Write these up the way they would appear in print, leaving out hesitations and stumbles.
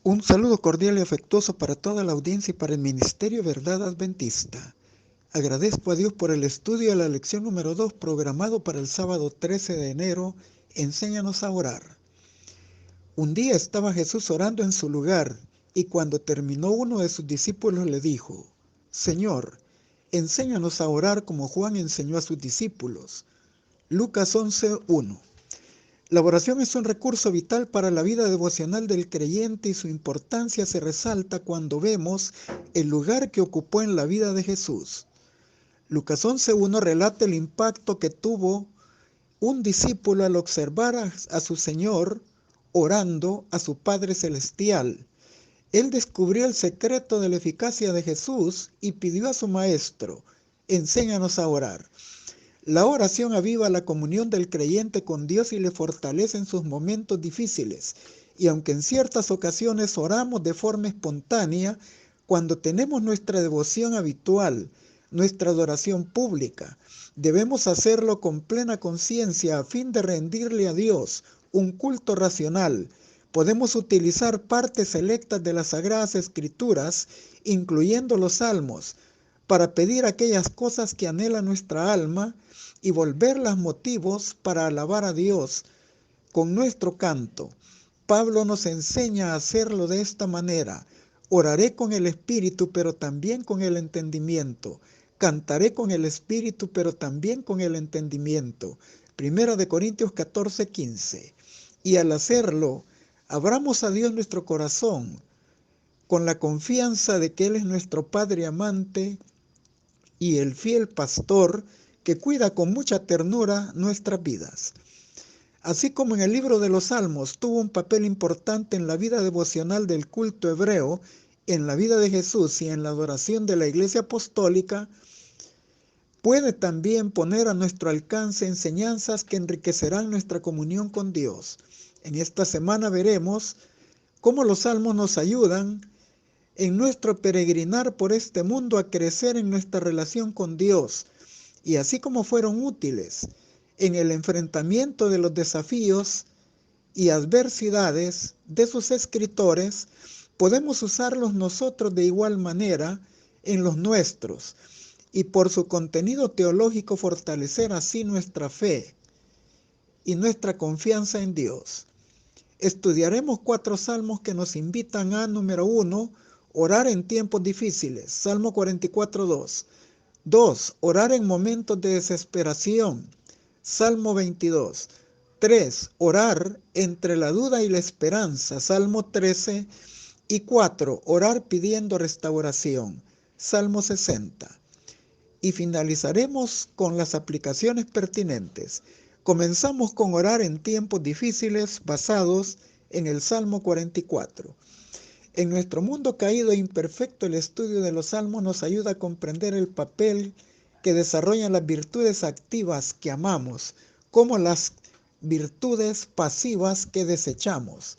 Un saludo cordial y afectuoso para toda la audiencia y para el Ministerio Verdad Adventista. Agradezco a Dios por el estudio de la lección número 2 programado para el sábado 13 de enero. Enséñanos a orar. Un día estaba Jesús orando en su lugar y cuando terminó uno de sus discípulos le dijo: Señor, enséñanos a orar como Juan enseñó a sus discípulos. Lucas 11:1. La oración es un recurso vital para la vida devocional del creyente y su importancia se resalta cuando vemos el lugar que ocupó en la vida de Jesús. Lucas 11:1 relata el impacto que tuvo un discípulo al observar a su Señor orando a su Padre Celestial. Él descubrió el secreto de la eficacia de Jesús y pidió a su Maestro: enséñanos a orar. La oración aviva la comunión del creyente con Dios y le fortalece en sus momentos difíciles. Y aunque en ciertas ocasiones oramos de forma espontánea, cuando tenemos nuestra devoción habitual, nuestra adoración pública, debemos hacerlo con plena conciencia a fin de rendirle a Dios un culto racional. Podemos utilizar partes selectas de las Sagradas Escrituras, incluyendo los Salmos, para pedir aquellas cosas que anhela nuestra alma y volverlas motivos para alabar a Dios con nuestro canto. Pablo nos enseña a hacerlo de esta manera: oraré con el espíritu, pero también con el entendimiento. Cantaré con el espíritu, pero también con el entendimiento. Primera de Corintios 14:15. Y al hacerlo, abramos a Dios nuestro corazón con la confianza de que Él es nuestro Padre amante y el fiel pastor que cuida con mucha ternura nuestras vidas. Así como en el libro de los Salmos tuvo un papel importante en la vida devocional del culto hebreo, en la vida de Jesús y en la adoración de la Iglesia Apostólica, puede también poner a nuestro alcance enseñanzas que enriquecerán nuestra comunión con Dios. En esta semana veremos cómo los Salmos nos ayudan en nuestro peregrinar por este mundo a crecer en nuestra relación con Dios, y así como fueron útiles en el enfrentamiento de los desafíos y adversidades de sus escritores, podemos usarlos nosotros de igual manera en los nuestros, y por su contenido teológico fortalecer así nuestra fe y nuestra confianza en Dios. Estudiaremos 4 salmos que nos invitan a, número 1, orar en tiempos difíciles. Salmo 44:2. 2. Orar en momentos de desesperación. Salmo 22. 3. Orar entre la duda y la esperanza. Salmo 13. Y 4. Orar pidiendo restauración. Salmo 60. Y finalizaremos con las aplicaciones pertinentes. Comenzamos con orar en tiempos difíciles basados en el Salmo 44. En nuestro mundo caído e imperfecto, el estudio de los salmos nos ayuda a comprender el papel que desarrollan las virtudes activas que amamos, como las virtudes pasivas que desechamos.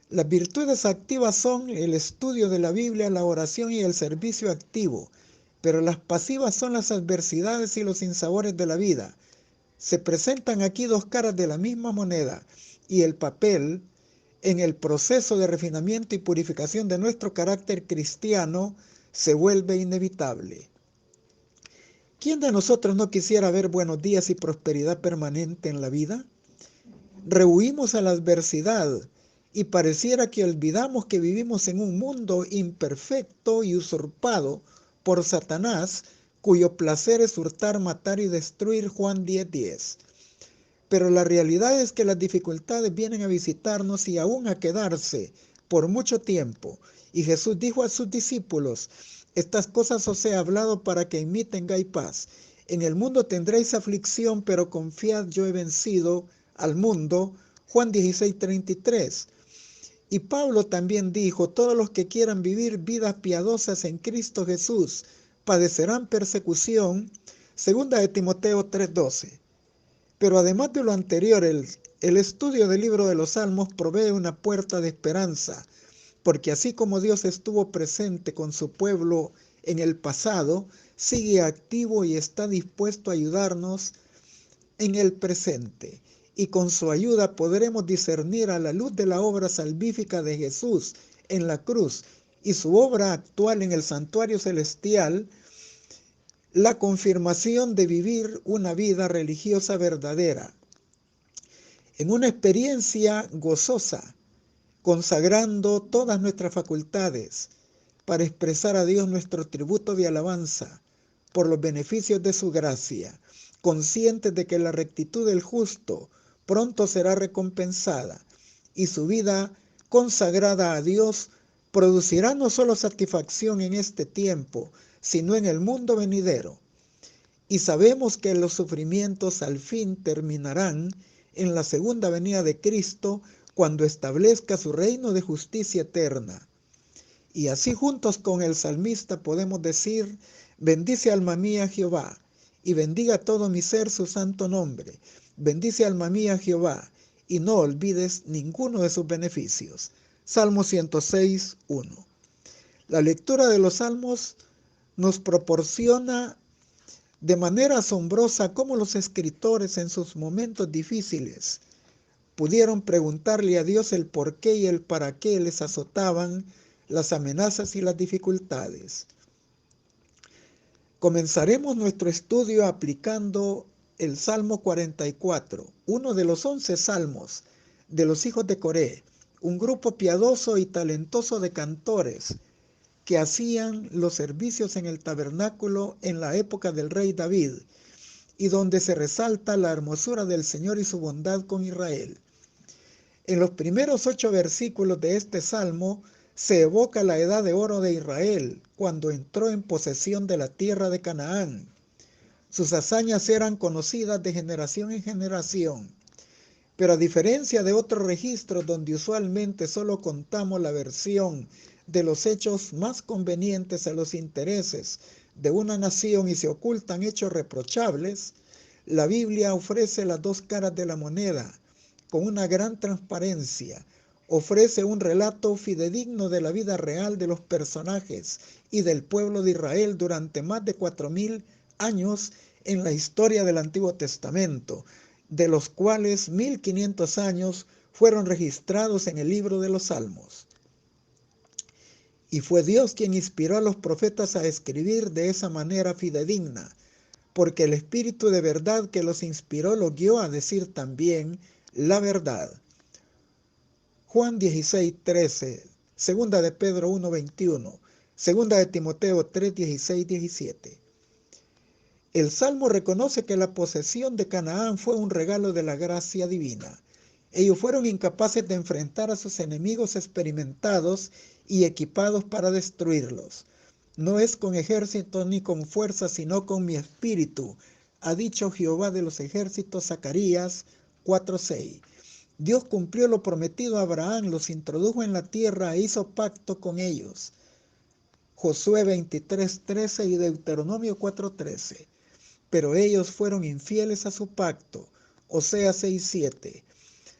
Las virtudes activas son el estudio de la Biblia, la oración y el servicio activo, pero las pasivas son las adversidades y los sinsabores de la vida. Se presentan aquí 2 caras de la misma moneda, y el papel en el proceso de refinamiento y purificación de nuestro carácter cristiano se vuelve inevitable. ¿Quién de nosotros no quisiera ver buenos días y prosperidad permanente en la vida? Rehuimos a la adversidad y pareciera que olvidamos que vivimos en un mundo imperfecto y usurpado por Satanás, cuyo placer es hurtar, matar y destruir. Juan 10:10. Pero la realidad es que las dificultades vienen a visitarnos y aún a quedarse por mucho tiempo. Y Jesús dijo a sus discípulos: estas cosas os he hablado para que en mí tengáis paz. En el mundo tendréis aflicción, pero confiad, yo he vencido al mundo. Juan 16:33. Y Pablo también dijo: todos los que quieran vivir vidas piadosas en Cristo Jesús padecerán persecución. Segunda de Timoteo 3:12. Pero además de lo anterior, el estudio del libro de los Salmos provee una puerta de esperanza, porque así como Dios estuvo presente con su pueblo en el pasado, sigue activo y está dispuesto a ayudarnos en el presente. y con su ayuda podremos discernir a la luz de la obra salvífica de Jesús en la cruz y su obra actual en el santuario celestial, la confirmación de vivir una vida religiosa verdadera, en una experiencia gozosa, consagrando todas nuestras facultades para expresar a Dios nuestro tributo de alabanza por los beneficios de su gracia, conscientes de que la rectitud del justo pronto será recompensada y su vida consagrada a Dios producirá no solo satisfacción en este tiempo, sino en el mundo venidero. Y sabemos que los sufrimientos al fin terminarán en la segunda venida de Cristo, cuando establezca su reino de justicia eterna. Y así juntos con el salmista podemos decir: bendice alma mía Jehová, y bendiga todo mi ser su santo nombre. Bendice alma mía Jehová, y no olvides ninguno de sus beneficios. Salmo 106, 1. La lectura de los salmos nos proporciona de manera asombrosa cómo los escritores en sus momentos difíciles pudieron preguntarle a Dios el por qué y el para qué les azotaban las amenazas y las dificultades. Comenzaremos nuestro estudio aplicando el Salmo 44, uno de los 11 salmos de los hijos de Coré, un grupo piadoso y talentoso de cantores que hacían los servicios en el tabernáculo en la época del rey David, y donde se resalta la hermosura del Señor y su bondad con Israel. En los primeros 8 versículos de este salmo se evoca la edad de oro de Israel, cuando entró en posesión de la tierra de Canaán. Sus hazañas eran conocidas de generación en generación, pero a diferencia de otros registros donde usualmente solo contamos la versión de los hechos más convenientes a los intereses de una nación y se ocultan hechos reprochables, la Biblia ofrece las dos caras de la moneda con una gran transparencia. Ofrece un relato fidedigno de la vida real de los personajes y del pueblo de Israel durante más de 4000 años en la historia del Antiguo Testamento, de los cuales 1500 años fueron registrados en el libro de los Salmos. Y fue Dios quien inspiró a los profetas a escribir de esa manera fidedigna, porque el Espíritu de verdad que los inspiró los guió a decir también la verdad. Juan 16, 13, segunda de Pedro 1, 21, segunda de Timoteo 3, 16, 17. El Salmo reconoce que la posesión de Canaán fue un regalo de la gracia divina. Ellos fueron incapaces de enfrentar a sus enemigos experimentados y equipados para destruirlos. No es con ejército ni con fuerza, sino con mi espíritu, ha dicho Jehová de los ejércitos. Zacarías 4:6. Dios cumplió lo prometido a Abraham, los introdujo en la tierra e hizo pacto con ellos. Josué 23:13 y Deuteronomio 4:13. Pero ellos fueron infieles a su pacto. Oseas 6:7.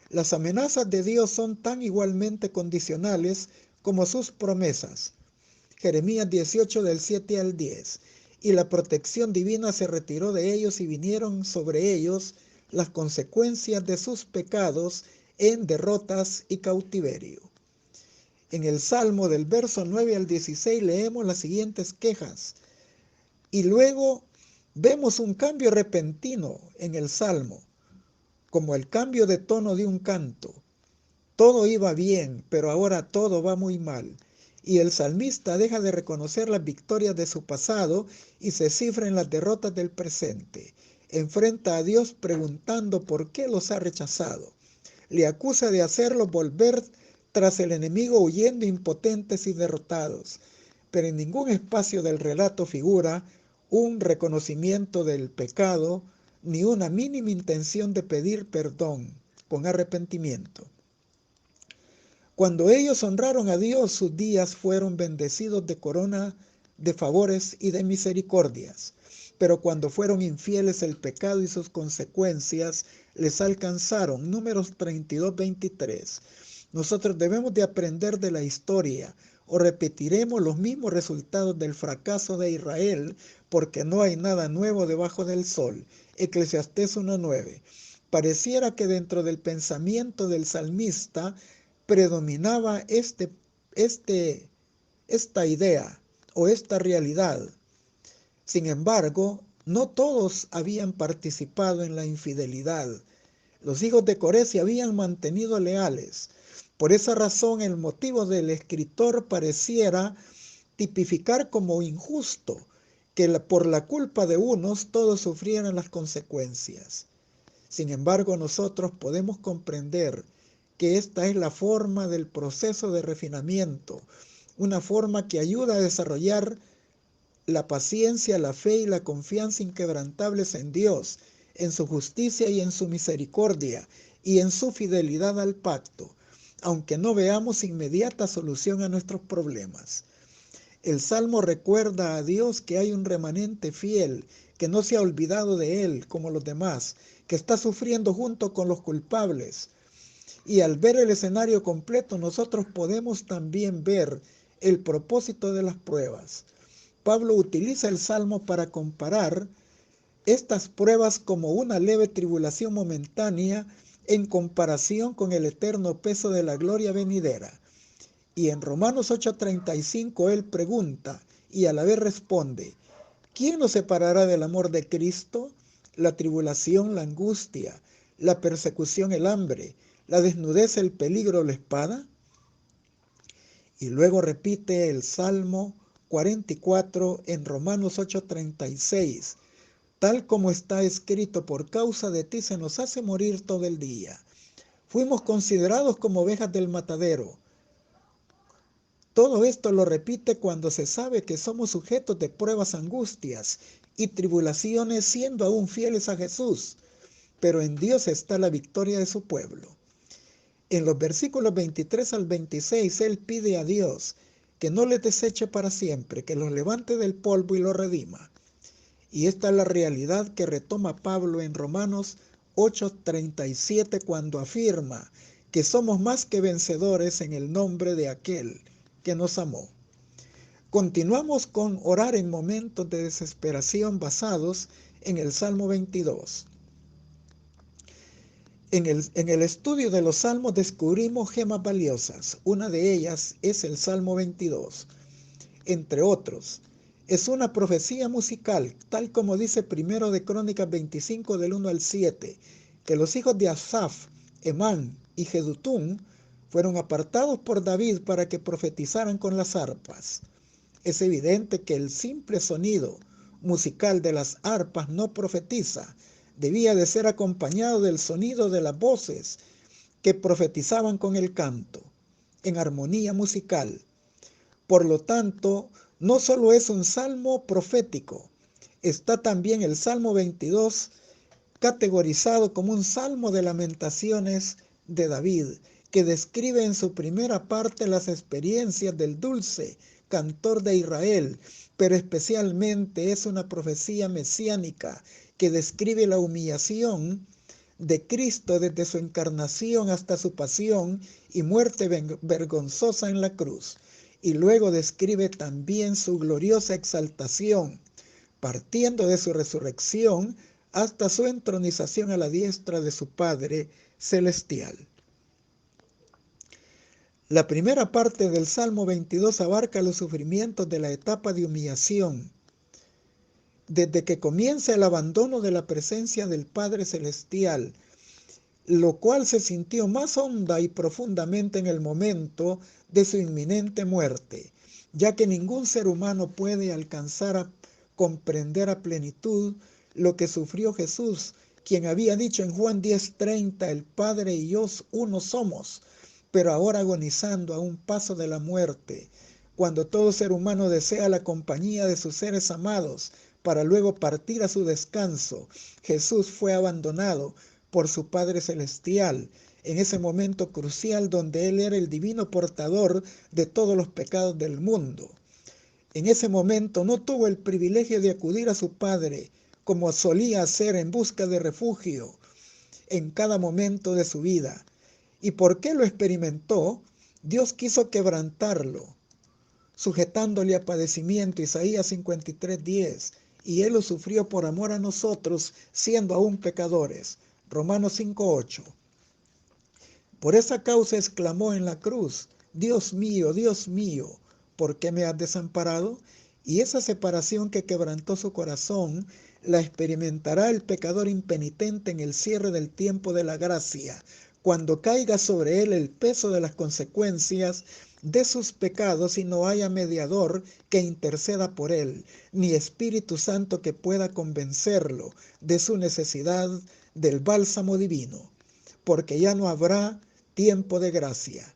Las amenazas de Dios son tan igualmente condicionales como sus promesas. Jeremías 18 del 7 al 10. Y la protección divina se retiró de ellos y vinieron sobre ellos las consecuencias de sus pecados en derrotas y cautiverio. En el Salmo del verso 9 al 16 leemos las siguientes quejas. Y luego vemos un cambio repentino en el Salmo, como el cambio de tono de un canto. Todo iba bien, pero ahora todo va muy mal. Y el salmista deja de reconocer las victorias de su pasado y se cifra en las derrotas del presente. Enfrenta a Dios preguntando por qué los ha rechazado. Le acusa de hacerlo volver tras el enemigo huyendo impotentes y derrotados. Pero en ningún espacio del relato figura un reconocimiento del pecado ni una mínima intención de pedir perdón con arrepentimiento. Cuando ellos honraron a Dios, sus días fueron bendecidos de corona de favores y de misericordias. Pero cuando fueron infieles, el pecado y sus consecuencias les alcanzaron. Números 32, 23. Nosotros debemos de aprender de la historia, o repetiremos los mismos resultados del fracaso de Israel, porque no hay nada nuevo debajo del sol. Eclesiastés 1:9. pareciera que dentro del pensamiento del salmista predominaba esta idea o esta realidad. Sin embargo, no todos habían participado en la infidelidad. Los hijos de Coré se habían mantenido leales. Por esa razón, el motivo del escritor pareciera tipificar como injusto que por la culpa de unos todos sufrieran las consecuencias. Sin embargo, nosotros podemos comprender que esta es la forma del proceso de refinamiento, una forma que ayuda a desarrollar la paciencia, la fe y la confianza inquebrantables en Dios, en su justicia y en su misericordia, y en su fidelidad al pacto, aunque no veamos inmediata solución a nuestros problemas. El Salmo recuerda a Dios que hay un remanente fiel, que no se ha olvidado de Él como los demás, que está sufriendo junto con los culpables. Y al ver el escenario completo, nosotros podemos también ver el propósito de las pruebas. Pablo utiliza el Salmo para comparar estas pruebas como una leve tribulación momentánea en comparación con el eterno peso de la gloria venidera. Y en Romanos 8:35 él pregunta y a la vez responde: ¿quién nos separará del amor de Cristo? La tribulación, la angustia, la persecución, el hambre, la desnudez, el peligro, la espada. Y luego repite el Salmo 44 en Romanos 8:36. Tal como está escrito, por causa de ti se nos hace morir todo el día. Fuimos considerados como ovejas del matadero. Todo esto lo repite cuando se sabe que somos sujetos de pruebas, angustias y tribulaciones, siendo aún fieles a Jesús. Pero en Dios está la victoria de su pueblo. En los versículos 23 al 26, él pide a Dios que no les deseche para siempre, que los levante del polvo y los redima. Y esta es la realidad que retoma Pablo en Romanos 8:37 cuando afirma que somos más que vencedores en el nombre de aquel que nos amó. Continuamos con orar en momentos de desesperación basados en el Salmo 22. En el estudio de los salmos descubrimos gemas valiosas. Una de ellas es el Salmo 22. Entre otros, es una profecía musical, tal como dice Primero de Crónicas 25 del 1 al 7, que los hijos de Asaf, Emán y Jedutún fueron apartados por David para que profetizaran con las arpas. Es evidente que el simple sonido musical de las arpas no profetiza, debía de ser acompañado del sonido de las voces que profetizaban con el canto, en armonía musical. Por lo tanto, no solo es un salmo profético, está también el Salmo 22 categorizado como un salmo de lamentaciones de David, que describe en su primera parte las experiencias del dulce cantor de Israel, pero especialmente es una profecía mesiánica que describe la humillación de Cristo desde su encarnación hasta su pasión y muerte vergonzosa en la cruz. Y luego describe también su gloriosa exaltación, partiendo de su resurrección hasta su entronización a la diestra de su Padre celestial. La primera parte del Salmo 22 abarca los sufrimientos de la etapa de humillación, desde que comienza el abandono de la presencia del Padre celestial, lo cual se sintió más honda y profundamente en el momento de su inminente muerte, ya que ningún ser humano puede alcanzar a comprender a plenitud lo que sufrió Jesús, quien había dicho en Juan 10:30, el Padre y yo uno somos, pero ahora agonizando a un paso de la muerte, cuando todo ser humano desea la compañía de sus seres amados para luego partir a su descanso. Jesús fue abandonado por su Padre Celestial en ese momento crucial donde Él era el divino portador de todos los pecados del mundo. En ese momento no tuvo el privilegio de acudir a su Padre como solía hacer en busca de refugio en cada momento de su vida. ¿Y por qué lo experimentó? Dios quiso quebrantarlo, sujetándole a padecimiento, Isaías 53:10, y Él lo sufrió por amor a nosotros, siendo aún pecadores. Romanos 5:8. Por esa causa exclamó en la cruz: Dios mío, ¿por qué me has desamparado? Y esa separación que quebrantó su corazón la experimentará el pecador impenitente en el cierre del tiempo de la gracia, cuando caiga sobre él el peso de las consecuencias de sus pecados y no haya mediador que interceda por él, ni Espíritu Santo que pueda convencerlo de su necesidad del bálsamo divino, porque ya no habrá tiempo de gracia,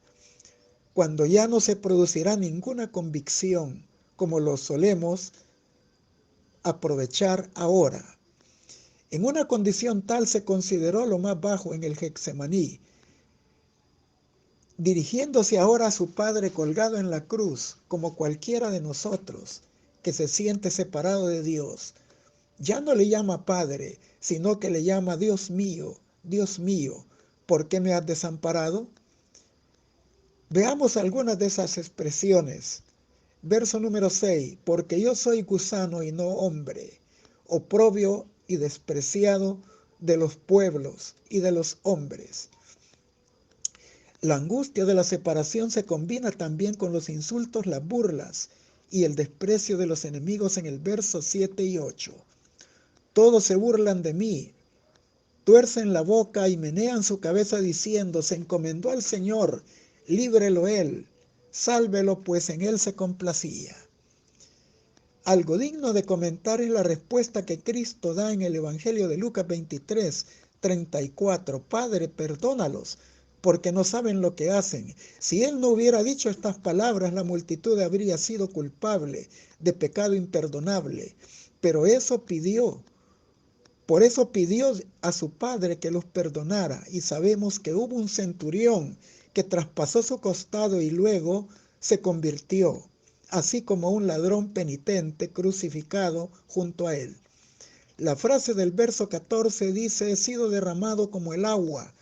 cuando ya no se producirá ninguna convicción como lo solemos aprovechar ahora. En una condición tal se consideró lo más bajo en el Getsemaní, dirigiéndose ahora a su Padre colgado en la cruz, como cualquiera de nosotros que se siente separado de Dios. Ya no le llama Padre, sino que le llama Dios mío, ¿por qué me has desamparado? Veamos algunas de esas expresiones. Verso número 6. Porque yo soy gusano y no hombre, oprobio y despreciado de los pueblos y de los hombres. La angustia de la separación se combina también con los insultos, las burlas y el desprecio de los enemigos en el verso 7 y 8. Todos se burlan de mí, tuercen la boca y menean su cabeza diciendo: se encomendó al Señor, líbrelo él, sálvelo, pues en él se complacía. Algo digno de comentar es la respuesta que Cristo da en el Evangelio de Lucas 23:34. Padre, perdónalos, porque no saben lo que hacen. Si él no hubiera dicho estas palabras, la multitud habría sido culpable de pecado imperdonable. Pero por eso pidió a su Padre que los perdonara, y sabemos que hubo un centurión que traspasó su costado y luego se convirtió, así como un ladrón penitente crucificado junto a él. La frase del verso 14 dice: he sido derramado como el agua.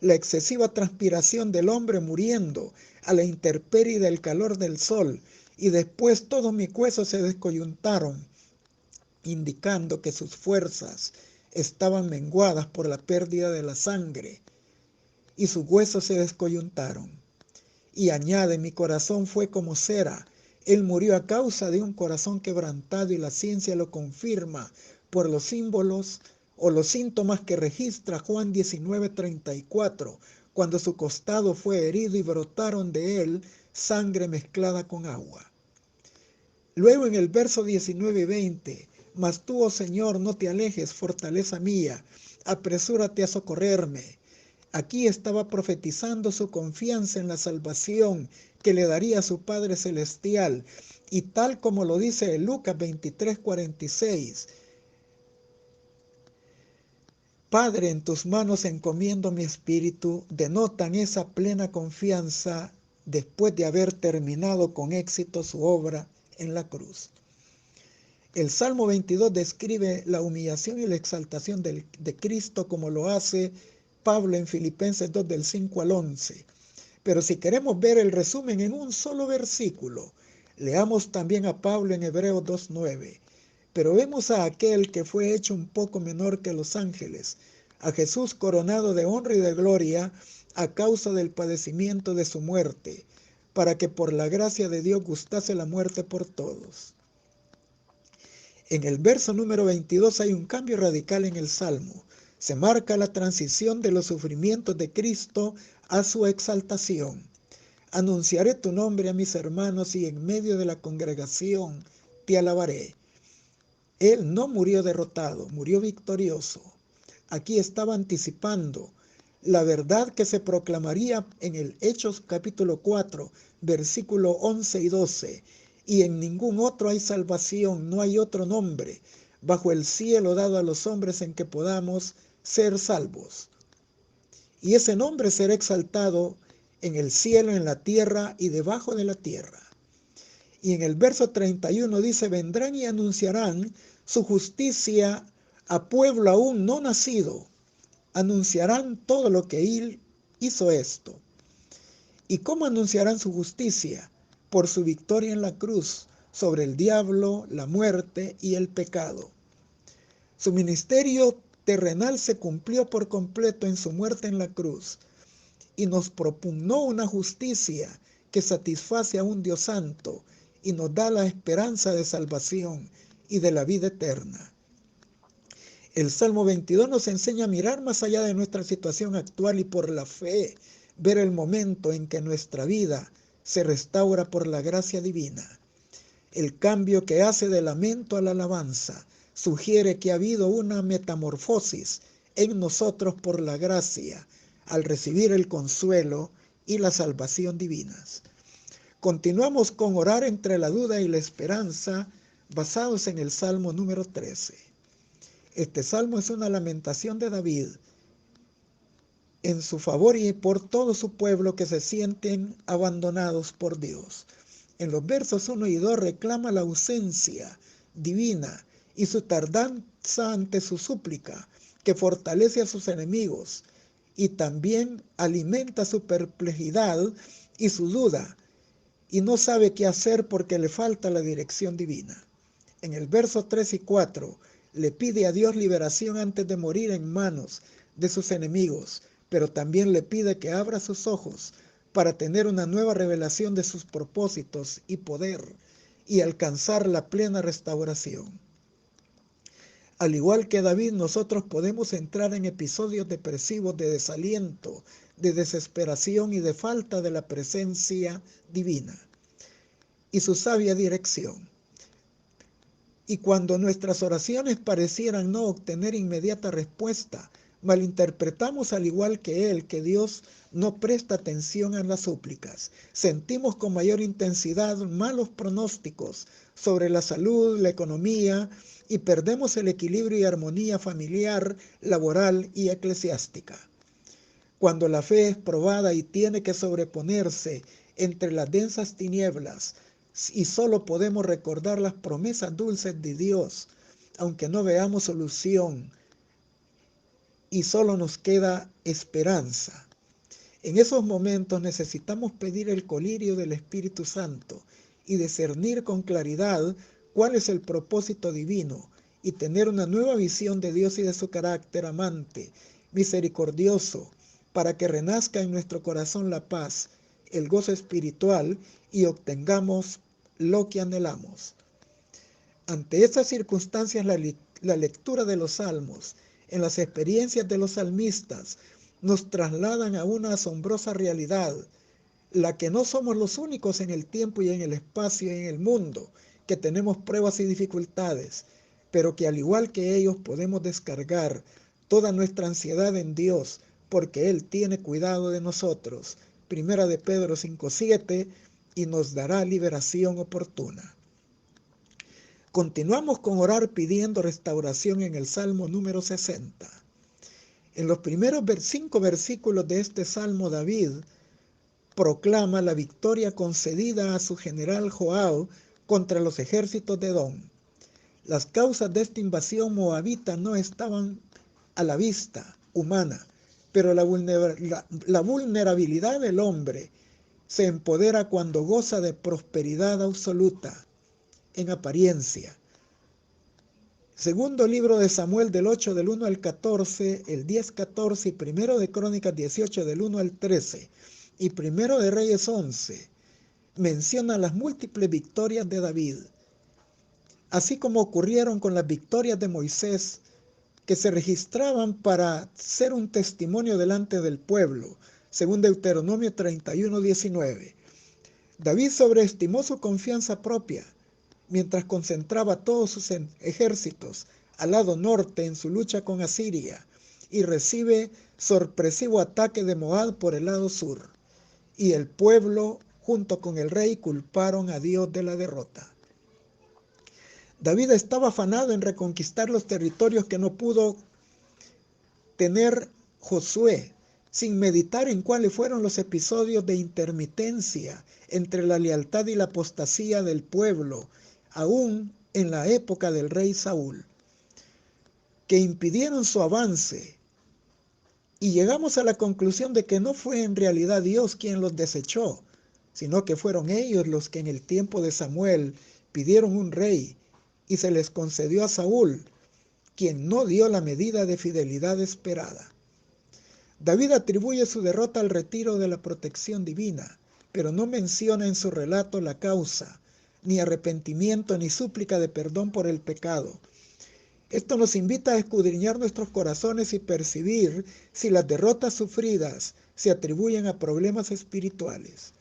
La excesiva transpiración del hombre muriendo a la intemperie del calor del sol, y después todos mis huesos se descoyuntaron, indicando que sus fuerzas estaban menguadas por la pérdida de la sangre, y sus huesos se descoyuntaron. Y añade: mi corazón fue como cera. Él murió a causa de un corazón quebrantado, y la ciencia lo confirma por los símbolos o los síntomas que registra Juan 19:34, cuando su costado fue herido y brotaron de él sangre mezclada con agua. Luego en el verso 19 y 20, mas tú, oh Señor, no te alejes, fortaleza mía, apresúrate a socorrerme. Aquí estaba profetizando su confianza en la salvación que le daría a su Padre Celestial, y tal como lo dice Lucas 23:46, Padre, en tus manos encomiendo mi espíritu, denotan esa plena confianza después de haber terminado con éxito su obra en la cruz. El Salmo 22 describe la humillación y la exaltación de Cristo, como lo hace Pablo en Filipenses 2 del 5 al 11. Pero si queremos ver el resumen en un solo versículo, leamos también a Pablo en Hebreos 2:9. Pero vemos a aquel que fue hecho un poco menor que los ángeles, a Jesús coronado de honra y de gloria a causa del padecimiento de su muerte, para que por la gracia de Dios gustase la muerte por todos. En el verso número 22 hay un cambio radical en el Salmo. Se marca la transición de los sufrimientos de Cristo a su exaltación. Anunciaré tu nombre a mis hermanos, y en medio de la congregación te alabaré. Él no murió derrotado, murió victorioso. Aquí estaba anticipando la verdad que se proclamaría en el Hechos capítulo 4, versículo 11 y 12. Y en ningún otro hay salvación, no hay otro nombre bajo el cielo dado a los hombres en que podamos ser salvos. Y ese nombre será exaltado en el cielo, en la tierra y debajo de la tierra. Y en el verso 31 dice: vendrán y anunciarán su justicia a pueblo aún no nacido. Anunciarán todo lo que él hizo esto. ¿Y cómo anunciarán su justicia? Por su victoria en la cruz sobre el diablo, la muerte y el pecado. Su ministerio terrenal se cumplió por completo en su muerte en la cruz y nos propugnó una justicia que satisface a un Dios santo y nos da la esperanza de salvación y de la vida eterna. El Salmo 22 nos enseña a mirar más allá de nuestra situación actual y por la fe ver el momento en que nuestra vida se restaura por la gracia divina. El cambio que hace del lamento a la alabanza sugiere que ha habido una metamorfosis en nosotros por la gracia al recibir el consuelo y la salvación divinas. Continuamos con orar entre la duda y la esperanza basados en el Salmo número 13. Este salmo es una lamentación de David en su favor y por todo su pueblo que se sienten abandonados por Dios. En los versos 1 y 2 reclama la ausencia divina y su tardanza ante su súplica, que fortalece a sus enemigos y también alimenta su perplejidad y su duda, y no sabe qué hacer porque le falta la dirección divina. En el verso 3 y 4 le pide a Dios liberación antes de morir en manos de sus enemigos, pero también le pide que abra sus ojos para tener una nueva revelación de sus propósitos y poder y alcanzar la plena restauración. Al igual que David, nosotros podemos entrar en episodios depresivos de desaliento, de desesperación y de falta de la presencia divina y su sabia dirección. Y cuando nuestras oraciones parecieran no obtener inmediata respuesta, malinterpretamos al igual que él que Dios no presta atención a las súplicas. Sentimos con mayor intensidad malos pronósticos sobre la salud, la economía y perdemos el equilibrio y armonía familiar, laboral y eclesiástica. Cuando la fe es probada y tiene que sobreponerse entre las densas tinieblas, y solo podemos recordar las promesas dulces de Dios, aunque no veamos solución y solo nos queda esperanza. En esos momentos necesitamos pedir el colirio del Espíritu Santo y discernir con claridad cuál es el propósito divino y tener una nueva visión de Dios y de su carácter amante, misericordioso, para que renazca en nuestro corazón la paz, el gozo espiritual y obtengamos lo que anhelamos. Ante estas circunstancias, la lectura de los salmos en las experiencias de los salmistas nos trasladan a una asombrosa realidad, la que no somos los únicos en el tiempo y en el espacio y en el mundo que tenemos pruebas y dificultades, pero que al igual que ellos podemos descargar toda nuestra ansiedad en Dios, porque Él tiene cuidado de nosotros. Primera de Pedro 5:7, y nos dará liberación oportuna. Continuamos con orar pidiendo restauración en el Salmo número 60. En los primeros 5 versículos de este Salmo, David proclama la victoria concedida a su general Joab contra los ejércitos de Edom. Las causas de esta invasión moabita no estaban a la vista humana, pero la vulnerabilidad del hombre se empodera cuando goza de prosperidad absoluta en apariencia. Segundo libro de Samuel del 8 del 1 al 14, el 10-14 y primero de Crónicas 18 del 1 al 13 y primero de Reyes 11 menciona las múltiples victorias de David, así como ocurrieron con las victorias de Moisés, que se registraban para ser un testimonio delante del pueblo, según Deuteronomio 31:19. David sobreestimó su confianza propia, mientras concentraba todos sus ejércitos al lado norte en su lucha con Asiria, y recibe sorpresivo ataque de Moab por el lado sur. Y el pueblo, junto con el rey, culparon a Dios de la derrota. David estaba afanado en reconquistar los territorios que no pudo tener Josué, sin meditar en cuáles fueron los episodios de intermitencia entre la lealtad y la apostasía del pueblo, aún en la época del rey Saúl, que impidieron su avance. Y llegamos a la conclusión de que no fue en realidad Dios quien los desechó, sino que fueron ellos los que en el tiempo de Samuel pidieron un rey y se les concedió a Saúl, quien no dio la medida de fidelidad esperada. David atribuye su derrota al retiro de la protección divina, pero no menciona en su relato la causa, ni arrepentimiento ni súplica de perdón por el pecado. Esto nos invita a escudriñar nuestros corazones y percibir si las derrotas sufridas se atribuyen a problemas espirituales.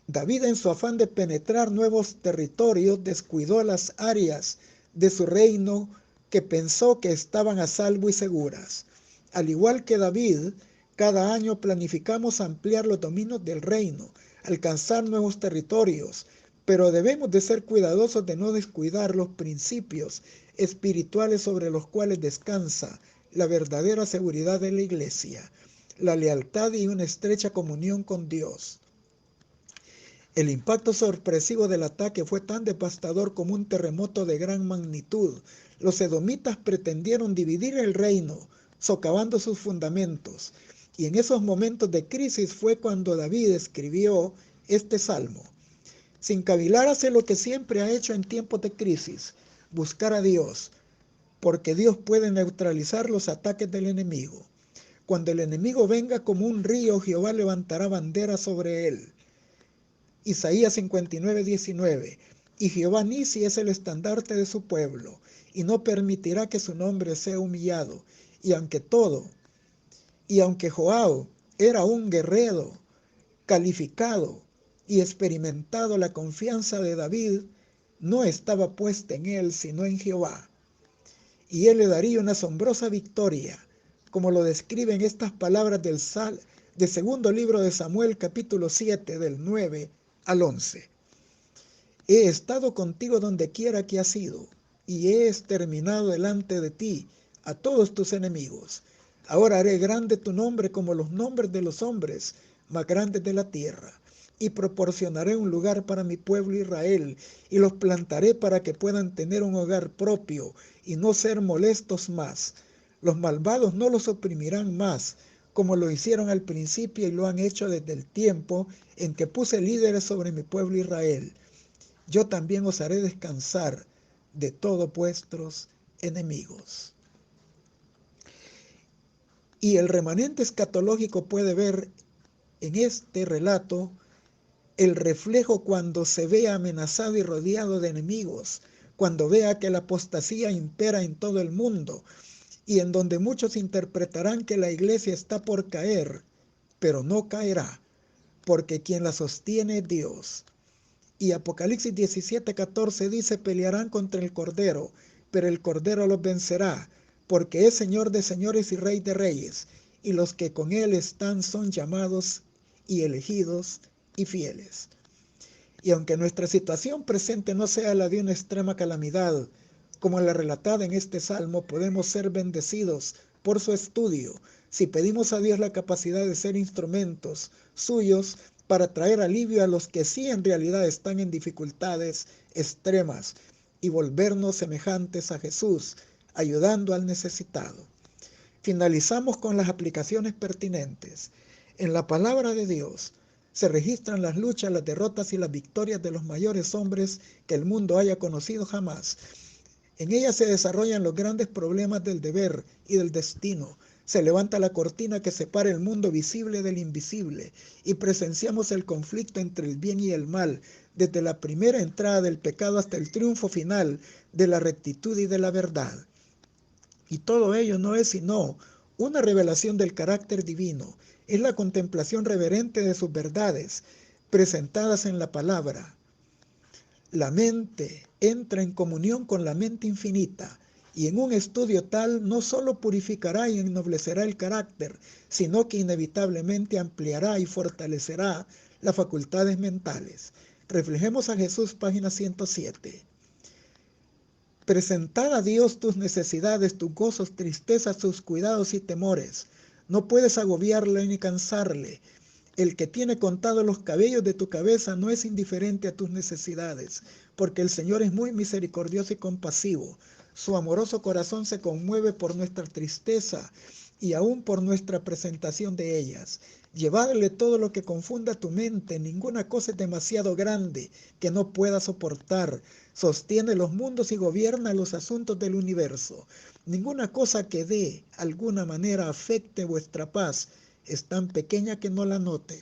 David, en su afán de penetrar nuevos territorios, descuidó las áreas de su reino que pensó que estaban a salvo y seguras. Al igual que David, cada año planificamos ampliar los dominios del reino, alcanzar nuevos territorios, pero debemos de ser cuidadosos de no descuidar los principios espirituales sobre los cuales descansa la verdadera seguridad de la iglesia, la lealtad y una estrecha comunión con Dios. El impacto sorpresivo del ataque fue tan devastador como un terremoto de gran magnitud. Los edomitas pretendieron dividir el reino, socavando sus fundamentos. Y en esos momentos de crisis fue cuando David escribió este salmo. Sin cavilar, hace lo que siempre ha hecho en tiempos de crisis, buscar a Dios, porque Dios puede neutralizar los ataques del enemigo. Cuando el enemigo venga como un río, Jehová levantará bandera sobre él. Isaías 59:19. Y Jehová Nisi es el estandarte de su pueblo, y no permitirá que su nombre sea humillado. Y aunque Joab era un guerrero calificado y experimentado, la confianza de David no estaba puesta en él, sino en Jehová. Y él le daría una asombrosa victoria, como lo describen estas palabras del segundo libro de Samuel, capítulo 7, del 9 al 11. He estado contigo donde quiera que has ido, y he exterminado delante de ti a todos tus enemigos. Ahora haré grande tu nombre como los nombres de los hombres más grandes de la tierra, y proporcionaré un lugar para mi pueblo Israel, y los plantaré para que puedan tener un hogar propio y no ser molestos más. Los malvados no los oprimirán más, como lo hicieron al principio y lo han hecho desde el tiempo en que puse líderes sobre mi pueblo Israel. Yo también os haré descansar de todos vuestros enemigos. Y el remanente escatológico puede ver en este relato el reflejo cuando se vea amenazado y rodeado de enemigos, cuando vea que la apostasía impera en todo el mundo, y en donde muchos interpretarán que la iglesia está por caer, pero no caerá, porque quien la sostiene es Dios. Y Apocalipsis 17:14 dice: pelearán contra el Cordero, pero el Cordero los vencerá, porque es Señor de señores y Rey de reyes, y los que con él están son llamados y elegidos y fieles. Y aunque nuestra situación presente no sea la de una extrema calamidad, como la relatada en este salmo, podemos ser bendecidos por su estudio si pedimos a Dios la capacidad de ser instrumentos suyos para traer alivio a los que sí en realidad están en dificultades extremas y volvernos semejantes a Jesús, ayudando al necesitado. Finalizamos con las aplicaciones pertinentes. En la palabra de Dios se registran las luchas, las derrotas y las victorias de los mayores hombres que el mundo haya conocido jamás. En ella se desarrollan los grandes problemas del deber y del destino. Se levanta la cortina que separa el mundo visible del invisible y presenciamos el conflicto entre el bien y el mal, desde la primera entrada del pecado hasta el triunfo final de la rectitud y de la verdad. Y todo ello no es sino una revelación del carácter divino, es la contemplación reverente de sus verdades presentadas en la palabra. La mente entra en comunión con la mente infinita, y en un estudio tal no solo purificará y ennoblecerá el carácter, sino que inevitablemente ampliará y fortalecerá las facultades mentales. Reflejemos a Jesús, página 107. Presentad a Dios tus necesidades, tus gozos, tristezas, tus cuidados y temores. No puedes agobiarle ni cansarle. El que tiene contados los cabellos de tu cabeza no es indiferente a tus necesidades, porque el Señor es muy misericordioso y compasivo. Su amoroso corazón se conmueve por nuestra tristeza y aún por nuestra presentación de ellas. Llevarle todo lo que confunda tu mente. Ninguna cosa es demasiado grande que no pueda soportar. Sostiene los mundos y gobierna los asuntos del universo. Ninguna cosa que de alguna manera afecte vuestra paz es tan pequeña que no la note.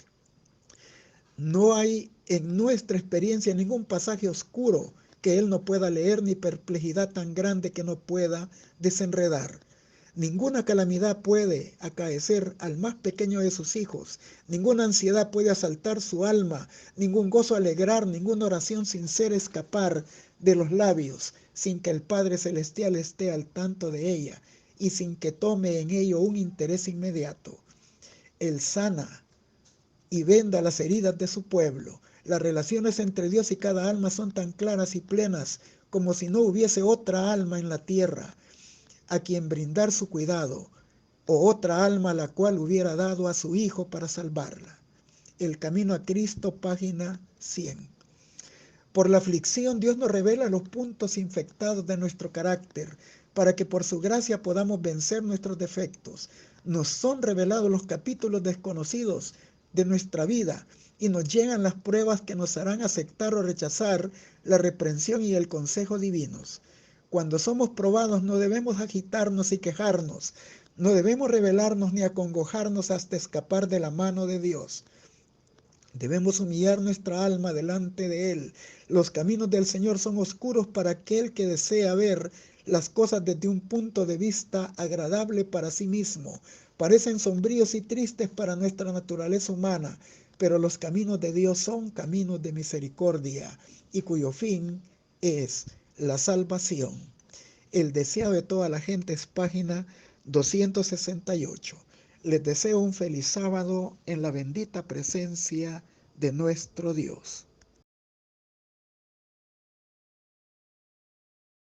No hay en nuestra experiencia ningún pasaje oscuro que Él no pueda leer, ni perplejidad tan grande que no pueda desenredar. Ninguna calamidad puede acaecer al más pequeño de sus hijos, ninguna ansiedad puede asaltar su alma, ningún gozo alegrar, ninguna oración sincera escapar de los labios, sin que el Padre Celestial esté al tanto de ella y sin que tome en ello un interés inmediato. Él sana y venda las heridas de su pueblo. Las relaciones entre Dios y cada alma son tan claras y plenas como si no hubiese otra alma en la tierra a quien brindar su cuidado, o otra alma a la cual hubiera dado a su Hijo para salvarla. El camino a Cristo, página 100. Por la aflicción, Dios nos revela los puntos infectados de nuestro carácter, para que por su gracia podamos vencer nuestros defectos. Nos son revelados los capítulos desconocidos de nuestra vida y nos llegan las pruebas que nos harán aceptar o rechazar la reprensión y el consejo divinos. Cuando somos probados no debemos agitarnos y quejarnos, no debemos rebelarnos ni acongojarnos hasta escapar de la mano de Dios. Debemos humillar nuestra alma delante de Él. Los caminos del Señor son oscuros para aquel que desea ver las cosas desde un punto de vista agradable para sí mismo. Parecen sombríos y tristes para nuestra naturaleza humana, pero los caminos de Dios son caminos de misericordia y cuyo fin es la salvación. El deseo de toda la gente es página 268. Les deseo un feliz sábado en la bendita presencia de nuestro Dios.